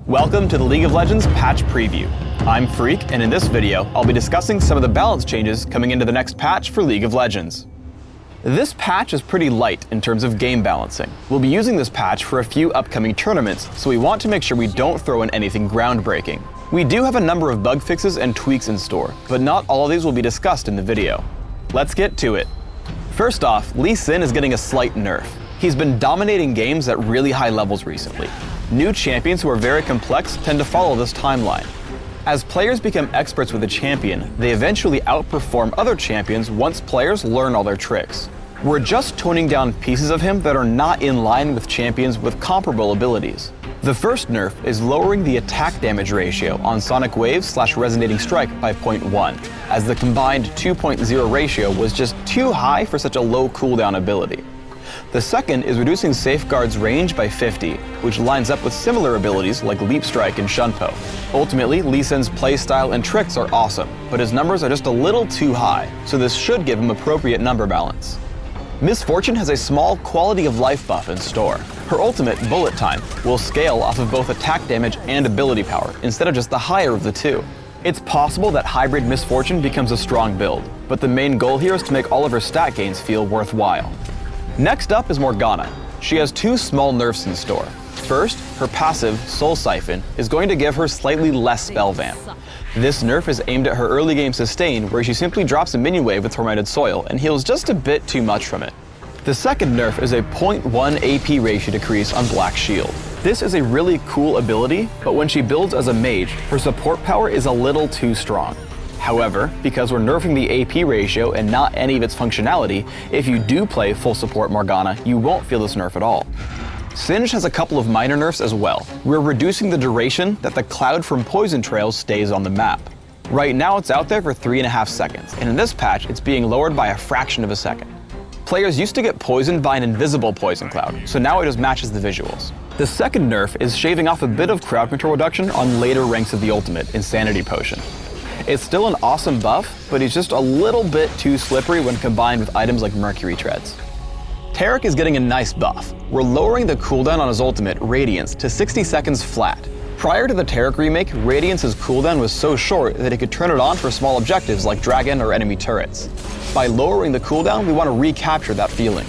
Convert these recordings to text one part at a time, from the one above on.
Welcome to the League of Legends Patch Preview. I'm Phreak, and in this video, I'll be discussing some of the balance changes coming into the next patch for League of Legends. This patch is pretty light in terms of game balancing. We'll be using this patch for a few upcoming tournaments, so we want to make sure we don't throw in anything groundbreaking. We do have a number of bug fixes and tweaks in store, but not all of these will be discussed in the video. Let's get to it. First off, Lee Sin is getting a slight nerf. He's been dominating games at really high levels recently. New champions who are very complex tend to follow this timeline. As players become experts with a champion, they eventually outperform other champions once players learn all their tricks. We're just toning down pieces of him that are not in line with champions with comparable abilities. The first nerf is lowering the attack damage ratio on Sonic Wave/Resonating Strike by 0.1, as the combined 2.0 ratio was just too high for such a low cooldown ability. The second is reducing Safeguard's range by 50, which lines up with similar abilities like Leap Strike and Shunpo. Ultimately, Lee Sin's playstyle and tricks are awesome, but his numbers are just a little too high, so this should give him appropriate number balance. Miss Fortune has a small quality of life buff in store. Her ultimate, Bullet Time, will scale off of both attack damage and ability power, instead of just the higher of the two. It's possible that hybrid Miss Fortune becomes a strong build, but the main goal here is to make all of her stat gains feel worthwhile. Next up is Morgana. She has two small nerfs in store. First, her passive, Soul Siphon, is going to give her slightly less spell vamp. This nerf is aimed at her early game sustain, where she simply drops a minion wave with Tormented Soil and heals just a bit too much from it. The second nerf is a 0.1 AP ratio decrease on Black Shield. This is a really cool ability, but when she builds as a mage, her support power is a little too strong. However, because we're nerfing the AP ratio and not any of its functionality, if you do play full support Morgana, you won't feel this nerf at all. Singed has a couple of minor nerfs as well. We're reducing the duration that the cloud from Poison Trails stays on the map. Right now it's out there for 3.5 seconds, and in this patch it's being lowered by a fraction of a second. Players used to get poisoned by an invisible poison cloud, so now it just matches the visuals. The second nerf is shaving off a bit of crowd control reduction on later ranks of the ultimate, Insanity Potion. It's still an awesome buff, but he's just a little bit too slippery when combined with items like Mercury Treads. Taric is getting a nice buff. We're lowering the cooldown on his ultimate, Radiance, to 60 seconds flat. Prior to the Taric remake, Radiance's cooldown was so short that he could turn it on for small objectives like dragon or enemy turrets. By lowering the cooldown, we want to recapture that feeling.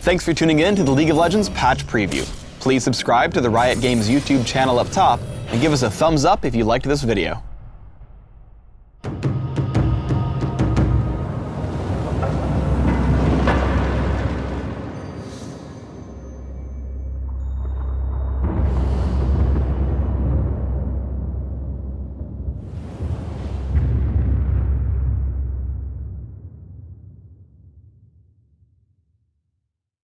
Thanks for tuning in to the League of Legends Patch Preview. Please subscribe to the Riot Games YouTube channel up top, and give us a thumbs up if you liked this video.